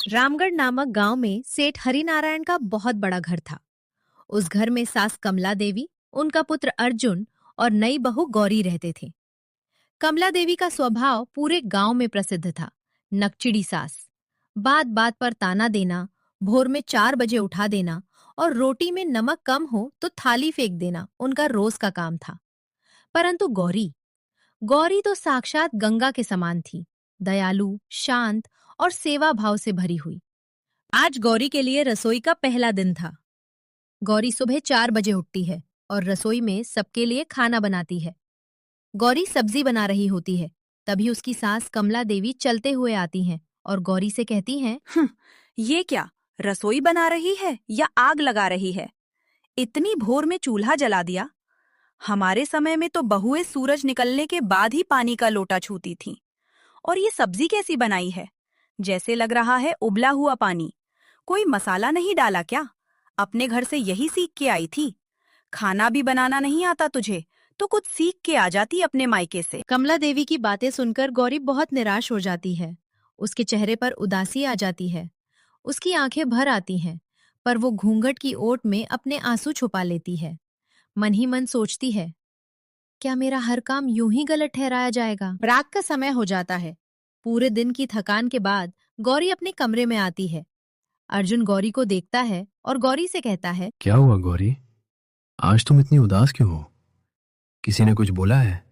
रामगढ़ नामक गांव में सेठ हरिनारायण का बहुत बड़ा घर था। उस घर में सास कमला देवी, उनका पुत्र अर्जुन और नई बहू गौरी रहते थे। कमला देवी का स्वभाव पूरे गांव में प्रसिद्ध था। नकचिड़ी सास, बात बात पर ताना देना, भोर में 4 बजे उठा देना और रोटी में नमक कम हो तो थाली फेंक देना उनका रोज का काम था। परंतु गौरी गौरी तो साक्षात गंगा के समान थी, दयालु, शांत और सेवा भाव से भरी हुई। आज गौरी के लिए रसोई का पहला दिन था। गौरी सुबह 4 बजे उठती है और रसोई में सबके लिए खाना बनाती है। गौरी सब्जी बना रही होती है, तभी उसकी सास कमला देवी चलते हुए आती हैं और गौरी से कहती हैं, ये क्या रसोई बना रही है या आग लगा रही है? इतनी भोर में चूल्हा जला दिया। हमारे समय में तो बहुएं सूरज निकलने के बाद ही पानी का लोटा छूती थीं। और ये सब्जी कैसी बनाई है? जैसे लग रहा है उबला हुआ पानी। कोई मसाला नहीं डाला क्या? अपने घर से यही सीख के आई थी। खाना भी बनाना नहीं आता तुझे तो कुछ सीख के आ जाती अपने मायके से। कमला देवी की बातें सुनकर गौरी बहुत निराश हो जाती है। उसके चेहरे पर उदासी आ जाती है, उसकी आंखें भर आती हैं, पर वो घूंघट की ओट में अपने आंसू छुपा लेती है। मन ही मन सोचती है, क्या मेरा हर काम यूं ही गलत ठहराया जाएगा? रात का समय हो जाता है। पूरे दिन की थकान के बाद गौरी अपने कमरे में आती है। अर्जुन गौरी को देखता है और गौरी से कहता है, क्या हुआ गौरी, आज तुम इतनी उदास क्यों हो? किसी ने कुछ बोला है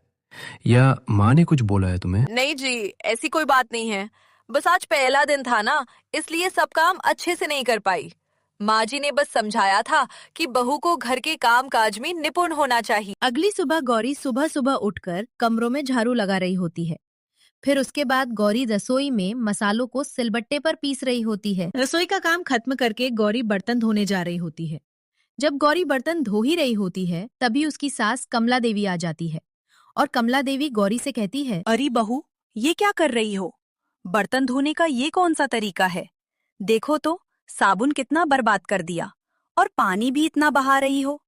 या माँ ने कुछ बोला है तुम्हें? नहीं जी, ऐसी कोई बात नहीं है। बस आज पहला दिन था ना, इसलिए सब काम अच्छे से नहीं कर पाई। माँ जी ने बस समझाया था कि बहू को घर के काम काज में निपुण होना चाहिए। अगली सुबह गौरी सुबह सुबह उठकर कमरों में झाड़ू लगा रही होती है। फिर उसके बाद गौरी रसोई में मसालों को सिलबट्टे पर पीस रही होती है। रसोई का काम खत्म करके गौरी बर्तन धोने जा रही होती है। जब गौरी बर्तन धो ही रही होती है, तभी उसकी सास कमला देवी आ जाती है और कमला देवी गौरी से कहती है, अरे बहू, ये क्या कर रही हो? बर्तन धोने का ये कौन सा तरीका है? देखो तो, साबुन कितना बर्बाद कर दिया और पानी भी इतना बहा रही हो।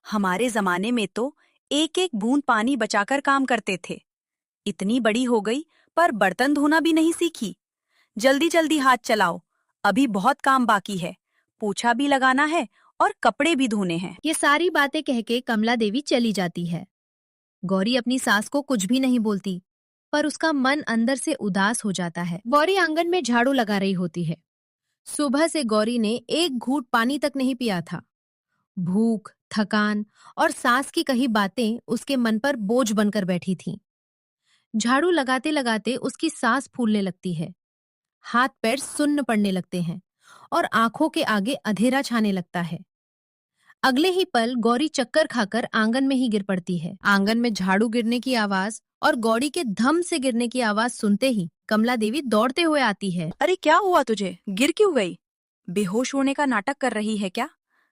हमारे जमाने में तो एक एक बूंद पानी बचाकर काम करते थे। इतनी बड़ी हो गई पर बर्तन धोना भी नहीं सीखी। जल्दी जल्दी हाथ चलाओ, अभी बहुत काम बाकी है। पोछा भी लगाना है और कपड़े भी धोने हैं। ये सारी बातें कह के कमला देवी चली जाती है। गौरी अपनी सास को कुछ भी नहीं बोलती, पर उसका मन अंदर से उदास हो जाता है। गौरी आंगन में झाड़ू लगा रही होती है। सुबह से गौरी ने एक घूंट पानी तक नहीं पिया था। भूख, थकान और सास की कही बातें उसके मन पर बोझ बनकर बैठी थीं। झाड़ू लगाते लगाते उसकी सांस फूलने लगती है, हाथ पैर सुन्न पड़ने लगते हैं और आंखों के आगे अंधेरा छाने लगता है। अगले ही पल गौरी चक्कर खाकर आंगन में ही गिर पड़ती है। आंगन में झाड़ू गिरने की आवाज और गौरी के धम से गिरने की आवाज सुनते ही कमला देवी दौड़ते हुए आती है। अरे क्या हुआ तुझे? गिर क्यों गई? बेहोश होने का नाटक कर रही है क्या?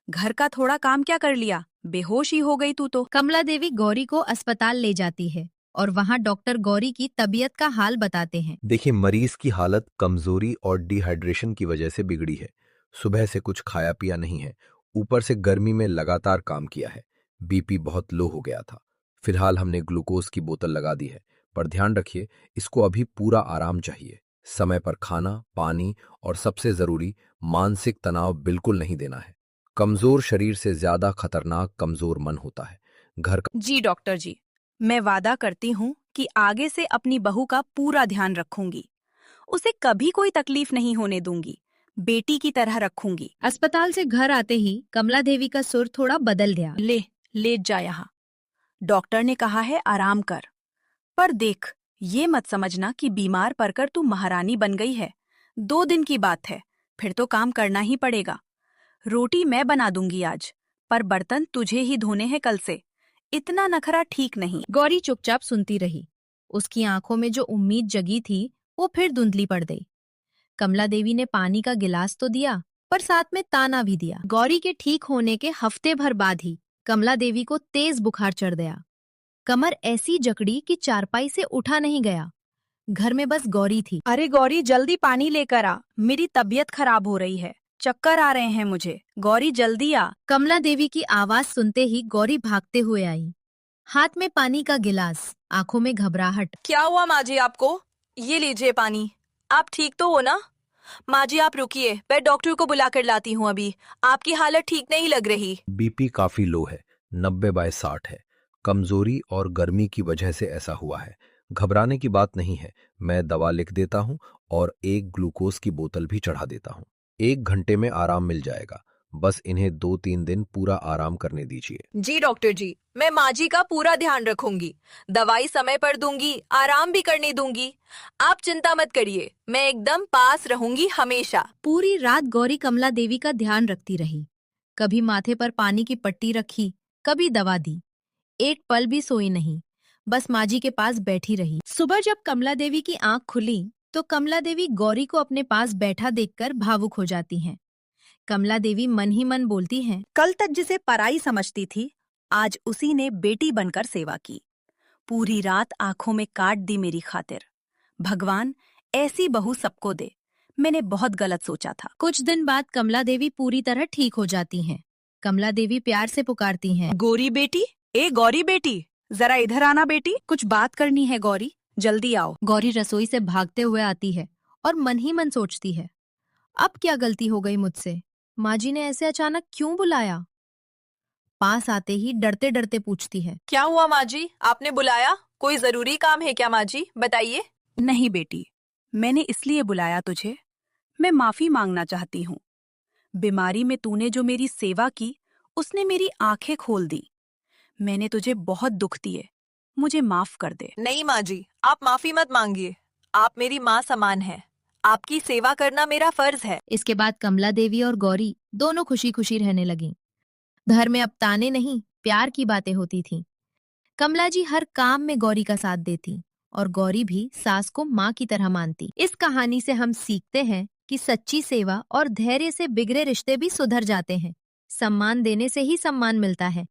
घर का थोड़ा काम क्या कर लिया? बेहोश ही हो गई तू तो। कमला देवी गौरी को अस्पताल ले जाती है और वहां डॉक्टर गौरी की तबीयत का हाल बताते हैं। देखिए, मरीज की हालत कमजोरी और डिहाइड्रेशन की वजह से बिगड़ी है। सुबह से कुछ खाया पिया नहीं है, ऊपर से गर्मी में लगातार काम किया है। बीपी बहुत लो हो गया था। फिलहाल हमने ग्लूकोज की बोतल लगा दी है, पर ध्यान रखिए, इसको अभी पूरा आराम चाहिए। समय पर खाना, पानी और सबसे जरूरी मानसिक तनाव बिल्कुल नहीं देना है। कमजोर शरीर से ज्यादा खतरनाक कमजोर मन होता है। घर का जी डॉक्टर जी, मैं वादा करती हूँ कि आगे से अपनी बहू का पूरा ध्यान रखूंगी। उसे कभी कोई तकलीफ नहीं होने दूंगी। बेटी की तरह रखूंगी। अस्पताल से घर आते ही कमला देवी का सुर थोड़ा बदल गया। लेट जा यहाँ। डॉक्टर ने कहा है आराम कर। पर देख, ये मत समझना कि बीमार पड़कर तू महारानी बन गई है। 2 दिन की बात है, फिर तो काम करना ही पड़ेगा। रोटी मैं बना दूंगी आज, पर बर्तन तुझे ही धोने हैं कल से। इतना नखरा ठीक नहीं। गौरी चुपचाप सुनती रही। उसकी आंखों में जो उम्मीद जगी थी वो फिर धुंधली पड़ गई। कमला देवी ने पानी का गिलास तो दिया, पर साथ में ताना भी दिया। गौरी के ठीक होने के हफ्ते भर बाद ही कमला देवी को तेज बुखार चढ़ गया। कमर ऐसी जकड़ी कि चारपाई से उठा नहीं गया। घर में बस गौरी थी। अरे गौरी, जल्दी पानी लेकर आ, मेरी तबीयत खराब हो रही है। चक्कर आ रहे हैं मुझे। गौरी जल्दी आ। कमला देवी की आवाज सुनते ही गौरी भागते हुए आई, हाथ में पानी का गिलास, आंखों में घबराहट। क्या हुआ माँ जी आपको? ये लीजिए पानी। आप ठीक तो हो ना? माँ जी आप रुकिए, मैं डॉक्टर को बुला कर लाती हूँ अभी। आपकी हालत ठीक नहीं लग रही। बीपी काफी लो है, 90/60 है। कमजोरी और गर्मी की वजह से ऐसा हुआ है। घबराने की बात नहीं है, मैं दवा लिख देता हूँ और एक ग्लूकोज की बोतल भी चढ़ा देता हूँ। 1 घंटे में आराम मिल जाएगा। बस इन्हें 2-3 दिन पूरा आराम करने दीजिए। जी डॉक्टर जी, मैं माँ जी का पूरा ध्यान रखूंगी। दवाई समय पर दूंगी, आराम भी करने दूंगी। आप चिंता मत करिए, मैं एकदम पास रहूंगी हमेशा। पूरी रात गौरी कमला देवी का ध्यान रखती रही। कभी माथे पर पानी की पट्टी रखी, कभी दवा दी। एक पल भी सोई नहीं, बस माँ जी के पास बैठी रही। सुबह जब कमला देवी की आंख खुली तो कमला देवी गौरी को अपने पास बैठा देखकर भावुक हो जाती हैं। कमला देवी मन ही मन बोलती हैं, कल तक जिसे पराई समझती थी, आज उसी ने बेटी बनकर सेवा की। पूरी रात आंखों में काट दी मेरी खातिर। भगवान ऐसी बहू सबको दे। मैंने बहुत गलत सोचा था। कुछ दिन बाद कमला देवी पूरी तरह ठीक हो जाती हैं। कमला देवी प्यार से पुकारती हैं, गौरी बेटी, ए गौरी बेटी, जरा इधर आना बेटी, कुछ बात करनी है गौरी, जल्दी आओ। गौरी रसोई से भागते हुए आती है और मन ही मन सोचती है, अब क्या गलती हो गई मुझसे? माँ जी ने ऐसे अचानक क्यों बुलाया? पास आते ही डरते डरते पूछती है, क्या हुआ माँ जी, आपने बुलाया? कोई जरूरी काम है क्या माँ जी, बताइए। नहीं बेटी, मैंने इसलिए बुलाया तुझे, मैं माफी मांगना चाहती हूँ। बीमारी में तूने जो मेरी सेवा की, उसने मेरी आंखें खोल दी। मैंने तुझे बहुत दुख दिए, मुझे माफ कर दे। नहीं माँ जी, आप माफी मत मांगिए। आप मेरी माँ समान हैं। आपकी सेवा करना मेरा फर्ज है। इसके बाद कमला देवी और गौरी दोनों खुशी खुशी रहने लगीं। घर में अब ताने नहीं, प्यार की बातें होती थीं। कमला जी हर काम में गौरी का साथ देती और गौरी भी सास को माँ की तरह मानती। इस कहानी से हम सीखते हैं कि सच्ची सेवा और धैर्य से बिगड़े रिश्ते भी सुधर जाते हैं। सम्मान देने से ही सम्मान मिलता है।